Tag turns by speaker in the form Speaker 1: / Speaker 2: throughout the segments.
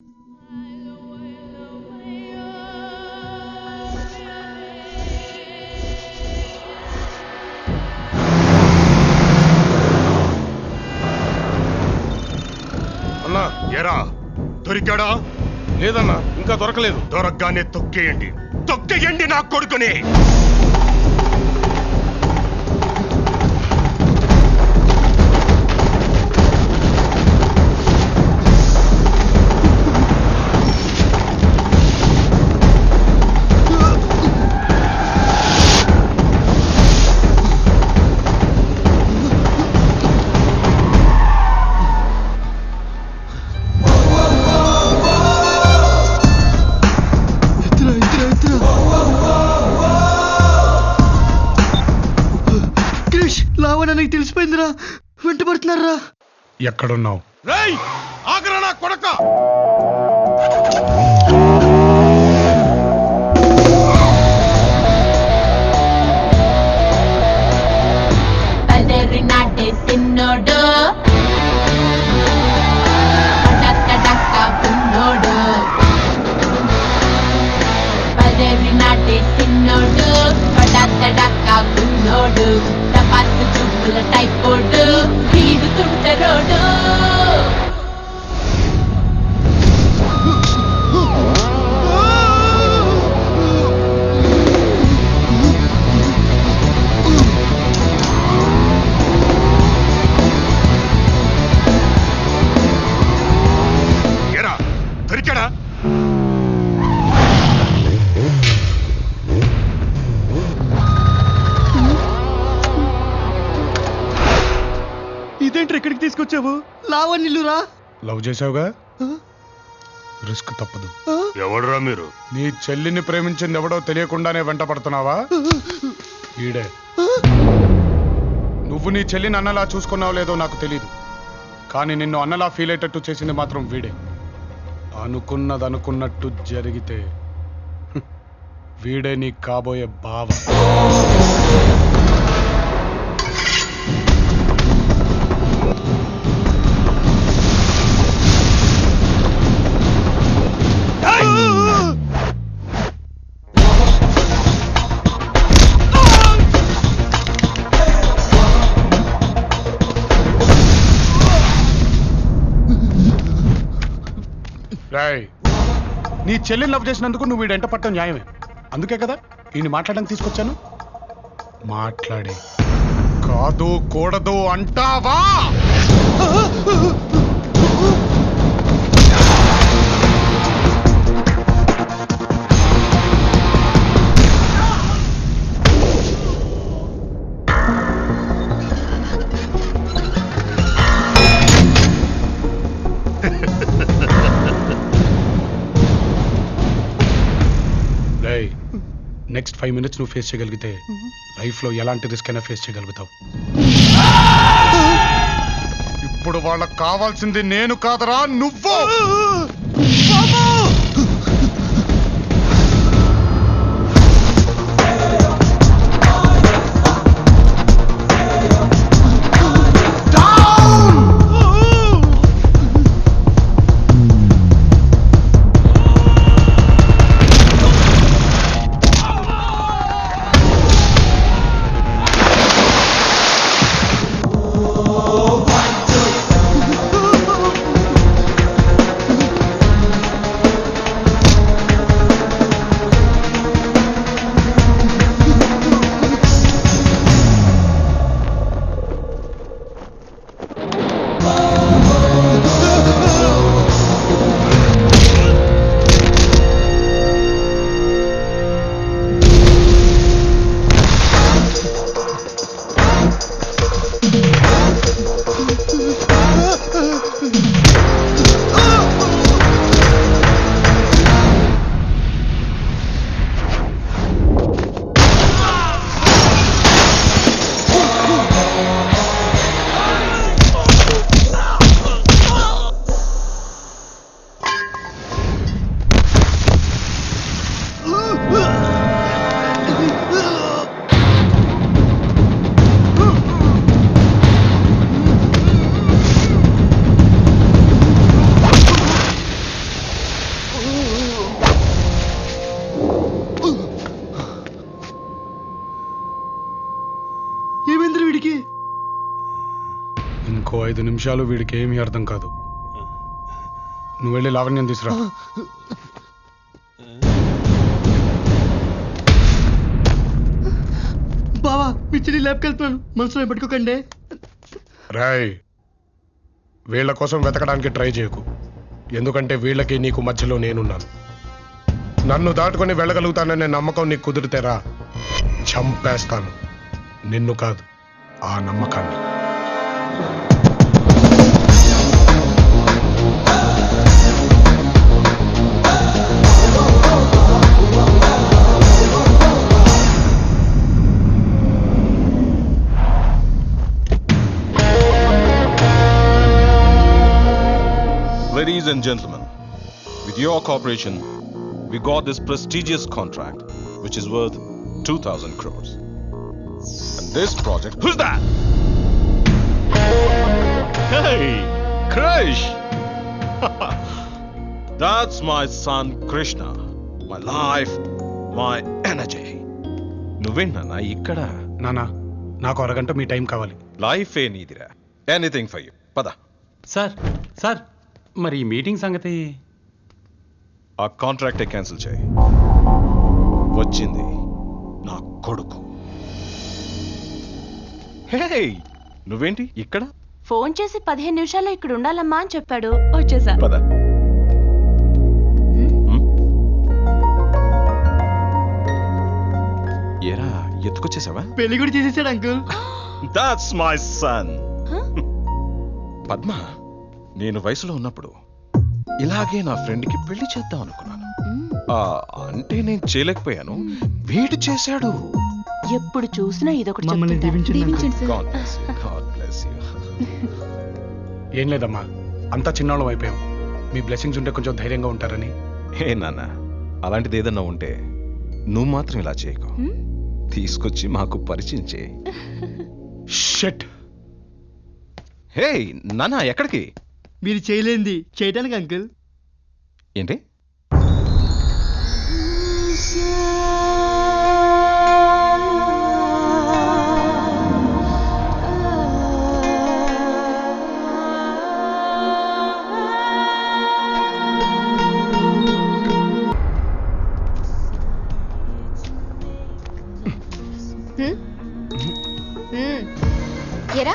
Speaker 1: అన్నా
Speaker 2: ఎరా దొరికాడా?
Speaker 1: లేదన్నా, ఇంకా దొరకలేదు.
Speaker 2: దొరకగానే తొక్కేయండి నా కొడుకుని.
Speaker 3: లావణ్య తెలిసిపోయిందిరా, వెంటబడుతున్నారా?
Speaker 1: ఎక్కడున్నావు? రేయ్ ఆగరా నా కొడక!
Speaker 4: తిన్నోడు పున్నోడు పదేవి నాటి తిన్నోడు పడక్క పున్నోడు పత్తు చూపుల టైపోడు వీడుతుంటరోడు.
Speaker 2: ఎరా దొరికాడా?
Speaker 3: ఇదేంటి ఎక్కడికి తీసుకొచ్చావు? లావణ్యులురా.
Speaker 1: లవ్ చేసావుగా, రిస్క్ తప్పదు.
Speaker 2: ఎవడురా మీరు?
Speaker 1: నీ చెల్లిని ప్రేమించింది ఎవడో తెలియకుండానే వెంట పడుతున్నావా? ఈడే. నువ్వు నీ చెల్లిని అన్నలా చూసుకున్నావు లేదో నాకు తెలీదు, కానీ నిన్ను అన్నలా ఫీల్ అయ్యేటట్టు చేసింది మాత్రం వీడే. అనుకున్నది అనుకున్నట్టు జరిగితే వీడే నీ కాబోయే బావ. రాయ్, నీ చెల్లిని లవ్ చేసినందుకు నువ్వు వీడు ఎంట పట్టడం న్యాయమే. అందుకే కదా ఈయన మాట్లాడడానికి తీసుకొచ్చాను. మాట్లాడే కాదు కూడదు అంటావా? నెక్స్ట్ 5 minutes నువ్వు ఫేస్ చేయగలిగితే లైఫ్లో ఎలాంటి రిస్క్ అయినా ఫేస్ చేయగలుగుతావు. ఇప్పుడు వాళ్ళకి కావాల్సింది నేను కాదరా, నువ్వు. 5 నిమిషాలు వీడికి ఏమీ అర్థం కాదు. నువ్వు వెళ్ళి లావణ్యం తీసురా.
Speaker 3: బావా మీ చెల్లి ల్యాబ్కి వెళ్తున్నాను, మనసులో పెట్టుకోకండి.
Speaker 1: రాయ్, వీళ్ళ కోసం వెతకడానికి ట్రై చేయకు. ఎందుకంటే వీళ్ళకి నీకు మధ్యలో నేనున్నాను. నన్ను దాటుకొని వెళ్ళగలుగుతాననే నమ్మకం నీకు కుదిరితేరా, చంపేస్తాను. నిన్ను కాదు, ఆ నమ్మకాన్ని.
Speaker 5: Ladies and gentlemen, with your cooperation, we got this prestigious contract, which is worth 2,000 crores. And this project... Who's that? Hey, Krish! That's my son Krishna. My life, my energy. నువ్వేంటన్నా ఇక్కడ?
Speaker 1: నానా, నాకు అరగంట మీ టైం కావాలి.
Speaker 5: Life ఏ నీదిరా. Anything for you. పద.
Speaker 6: Sir మరి ఈ మీటింగ్ సంగతి?
Speaker 5: ఆ కాంట్రాక్టే క్యాన్సిల్ చేయి. వచ్చింది నా కొడుకు. హే, నువ్వేంటి ఇక్కడ?
Speaker 4: ఫోన్ చేసి 15 నిమిషాల్లో ఇక్కడ ఉండాలమ్మా అని చెప్పాడు, వచ్చేసా.
Speaker 5: పద. ఏరా, ఎత్తుకొచ్చేసావా?
Speaker 3: పెళ్లి కూడా చేసేసాడు uncle.
Speaker 5: That's my son. Padma, నేను వయసులో ఉన్నప్పుడు ఇలాగే నా ఫ్రెండ్కి పెళ్లి చేద్దాం అనుకున్నాను. అంటే నేను చేయలేకపోయాను, వీడు చేశాడు.
Speaker 4: ఎప్పుడు చూసినా ఇదొకటి
Speaker 3: మమ్మల్ని
Speaker 4: చెప్తుంటా.
Speaker 3: దీవించండి,
Speaker 4: దీవించండి sir.
Speaker 5: God bless you. God bless you.
Speaker 1: ఏం లేదమ్మా, అంతా చిన్నోళ్ళం అయిపోయాం. మీ బ్లెస్సింగ్స్ ఉంటే కొంచెం ధైర్యంగా ఉంటారని.
Speaker 5: హే నాన్న, అలాంటిది ఏదన్నా ఉంటే నువ్వు మాత్రం ఇలా చేయకు. తీసుకొచ్చి మాకు పరిచయం చేయి.
Speaker 1: షట్.
Speaker 5: హే నాన్న, ఎక్కడికి?
Speaker 3: మీరు చేయలేంది చేయటానికి అంకుల్.
Speaker 5: ఏంటి?
Speaker 7: ఎరా,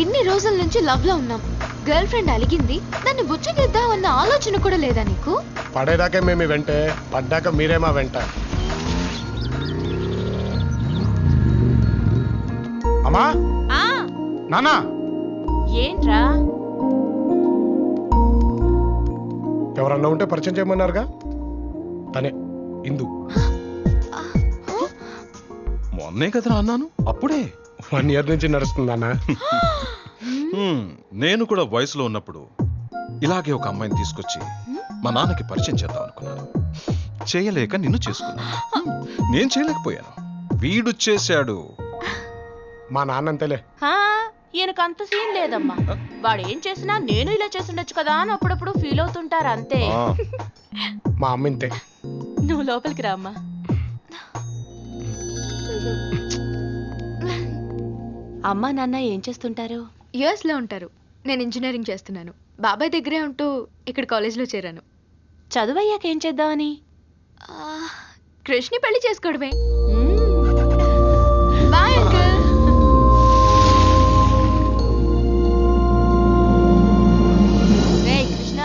Speaker 7: ఇన్ని రోజుల నుంచి లవ్ లో ఉన్నాం. గర్ల్ ఫ్రెండ్ అలిగింది, దాన్ని బుచ్చగిద్దామన్న ఆలోచన కూడా లేదా నీకు?
Speaker 1: పడేదాకే మేము వెంటే, పడ్డాక మీరేమా వెంట. అమ్మా, నానా,
Speaker 4: ఏంట్రా?
Speaker 1: ఎవరన్నా ఉంటే పరిచయం చేయమన్నారుగా, తనే ఇందు.
Speaker 5: మొన్నే కదరా అన్నాను, అప్పుడే.
Speaker 1: 1 year నుంచి నడుస్తుందన్నా.
Speaker 5: నేను కూడా వయసులో ఉన్నప్పుడు ఇలాగే ఒక అమ్మాయిని తీసుకొచ్చి మా నాన్నకి పరిచయం చేద్దాం అనుకున్నాను. చేయలేక నిన్ను చేసుకున్నాను. నేను చేయలేకపోయాను, వీడు చేశాడు.
Speaker 1: మా నాన్న అంతేలే.
Speaker 4: ఈయనకు అంత సీన్ లేదమ్మా. వాడు ఏం చేసినా నేను ఇలా చేసుండొచ్చు కదా అని అప్పుడప్పుడు ఫీల్ అవుతుంటారు అంతే.
Speaker 5: ఆ,
Speaker 1: మా అమ్మ ఇంతే.
Speaker 4: నువ్వు లోపలికి రా అమ్మా. అమ్మా నాన్న ఏం చేస్తుంటారు?
Speaker 7: యుఎస్ లో ఉంటారు. నేను ఇంజనీరింగ్ చేస్తున్నాను. బాబాయ్ దగ్గరే ఉంటూ ఇక్కడ కాలేజ్ లో చేరాను.
Speaker 4: చదువయ్యాక ఏం చేద్దామని?
Speaker 7: కృష్ణి పెళ్లి చేసుకోవడమే. Bye uncle.
Speaker 4: రేయ్ కృష్ణ,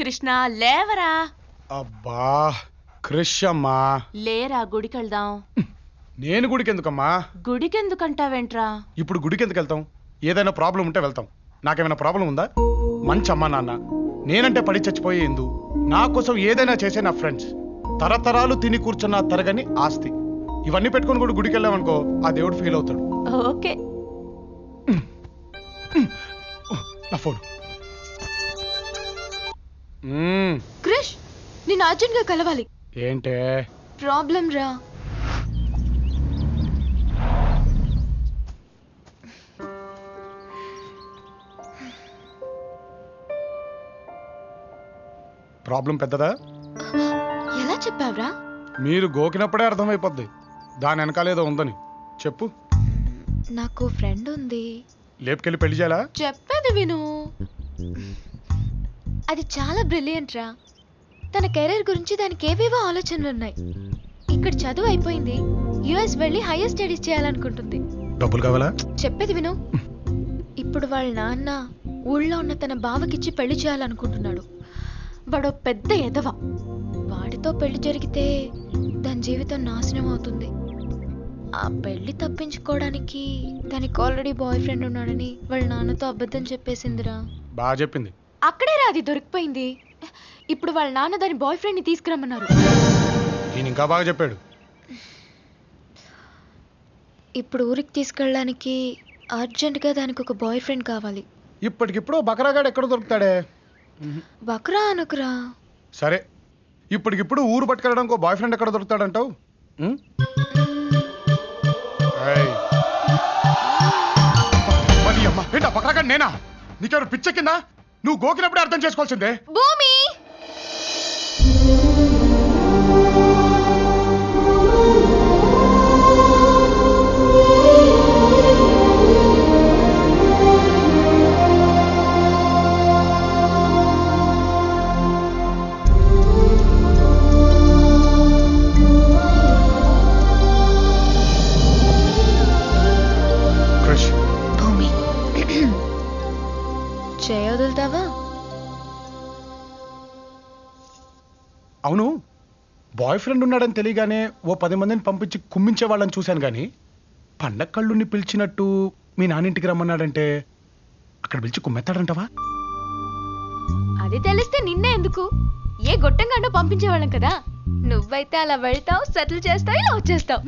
Speaker 4: కృష్ణ లేవరా.
Speaker 1: అబ్బా క్రిష్ అమ్మా.
Speaker 4: లేరా, గుడికి వెళ్దాం.
Speaker 1: నేను గుడికి ఎందుకమ్మా?
Speaker 4: గుడికి ఎందుకంటావేంట్రా?
Speaker 1: ఇప్పుడు గుడికి ఎందుకు వెళ్తాం? ఏదైనా ప్రాబ్లం ఉంటే వెళ్తాం. నాకేమైనా ప్రాబ్లం ఉందా? మంచి అమ్మా నాన్న, నేనంటే పడి చచ్చిపోయే ఎందు, నా కోసం ఏదైనా చేసే నా ఫ్రెండ్స్, తరతరాలు తిని కూర్చున్న తరగని ఆస్తి, ఇవన్నీ పెట్టుకొని కూడా గుడికి వెళ్ళామనుకో, ఆ దేవుడు ఫీల్ అవుతాడు.
Speaker 4: ఓకే.
Speaker 1: నా ఫోన్.
Speaker 7: క్రిష్, నేను అర్జెంట్ గా కలవాలి.
Speaker 1: ఏంటే
Speaker 7: ప్రాబ్లం రా.
Speaker 1: ప్రాబ్లం పెద్దదా?
Speaker 7: ఎలా చెప్పావురా?
Speaker 1: మీరు గోకినప్పుడే అర్థమైపోద్ది దాని వెనకాలేదో ఉందని. చెప్పు.
Speaker 7: నాకు ఫ్రెండ్ ఉంది.
Speaker 1: లేపుకెళ్ళి పెళ్లి చేయాలా?
Speaker 7: చెప్పేది విను. అది చాలా బ్రిలియంట్ రా. తన కెరీర్ గురించి దానికి ఏవేవో ఆలోచనలు ఉన్నాయి. ఇక్కడ చదువు అయిపోయింది, యుఎస్ వెళ్ళి హైయర్ స్టడీస్ చేయాలనుకుంటుంది.
Speaker 1: డబ్బులు కావాలా?
Speaker 7: చెప్పేది విను. ఇప్పుడు వాళ్ళ నాన్న ఊళ్ళో ఉన్న తన బావకిచ్చి పెళ్లి చేయాలనుకుంటున్నాడు. వాడు పెద్ద ఎదవ. వాడితో పెళ్లి జరిగితే దాని జీవితం నాశనం అవుతుంది. ఆ పెళ్లి తప్పించుకోవడానికి దానికి ఆల్రెడీ బాయ్ ఫ్రెండ్ ఉన్నాడని వాళ్ళ నాన్నతో అబద్ధం చెప్పేసిందిరా.
Speaker 1: బాగా చెప్పింది.
Speaker 7: అక్కడే రా అది దొరికిపోయింది. ఇప్పుడు వాళ్ళ నాన్న దాని బాయ్ ఫ్రెండ్ ని తీసుకురమ్మన్నారు.
Speaker 1: ఈయన ఇంకా బాగా చెప్పాడు.
Speaker 7: ఇప్పుడు ఊరికి తీసుకెళ్ళడానికి అర్జెంటుగా దానికి ఒక బాయ్ ఫ్రెండ్ కావాలి.
Speaker 1: ఇప్పటికిప్పుడు బకరాగాడు ఎక్కడ దొరుకుతాడే?
Speaker 7: బక్రా అనుకురా.
Speaker 1: సరే, ఇప్పటికిప్పుడు ఊరు పట్టుకెళ్ళడానికి ఒక బాయ్ ఫ్రెండ్ ఎక్కడ దొరుకుతాడంటావు? ఉం? ఏయ్. మరి అమ్మ ఏంటా బకరాగాడు నేనా? నీకెవరు పిచ్చెక్కిందా? నువ్వు గోకినప్పుడే అర్థం చేసుకోవాల్సిందే.
Speaker 7: భూమి
Speaker 1: క్రిష్,
Speaker 7: భూమి చేయొదులుతావా?
Speaker 1: అవును, బాయ్ ఫ్రెండ్ ఉన్నాడని తెలియగానే ఓ 10 మందిని పంపించి కుమ్మించే వాళ్ళని చూశాను కానీ పండగ కళ్ళుని పిలిచినట్టు మీ నాన్నింటికి రమ్మన్నాడంటే అక్కడ పిలిచి కుమ్మెత్తాడంటావా?
Speaker 7: అది తెలిస్తే నిన్నే ఎందుకు, ఏ గొట్టంగానో పంపించేవాళ్ళం కదా. నువ్వైతే అలా వెళ్తావు, సెటిల్ చేస్తావు, ఇలా వచ్చేస్తావు.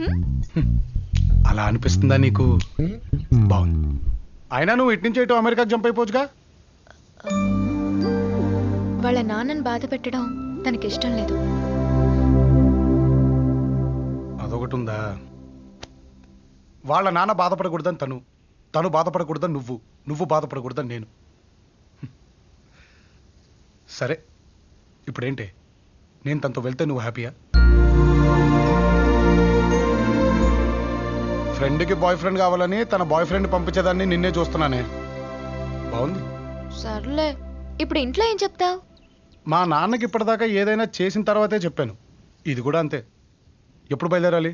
Speaker 1: అలా అనిపిస్తుందా నీకు? బాగుంది. అయినా నువ్వు ఇటు నుంచి ఇటు అమెరికాకి జంప్ అయిపోవచ్చుగా.
Speaker 7: వాళ్ళ నాన్నని బాధ పెట్టడం తనకి ఇష్టం లేదు.
Speaker 1: అదొకటి ఉందా? వాళ్ళ నాన్న బాధపడకూడదని తను బాధపడకూడదని నువ్వు బాధపడకూడదని నేను. సరే, ఇప్పుడేంటి? నేను తనతో వెళ్తే నువ్వు హ్యాపీయా? ఫ్రెండ్కి బాయ్ ఫ్రెండ్ కావాలని తన బాయ్ ఫ్రెండ్ పంపించేదాన్ని నిన్నే చూస్తున్నానే. బాగుంది.
Speaker 7: సర్లే, ఇప్పుడు ఇంట్లో ఏం చెప్తావు?
Speaker 1: మా నాన్నకి ఇప్పటిదాకా ఏదైనా చేసిన తర్వాతే చెప్పాను. ఇది కూడా అంతే. ఎప్పుడు బయలుదేరాలి?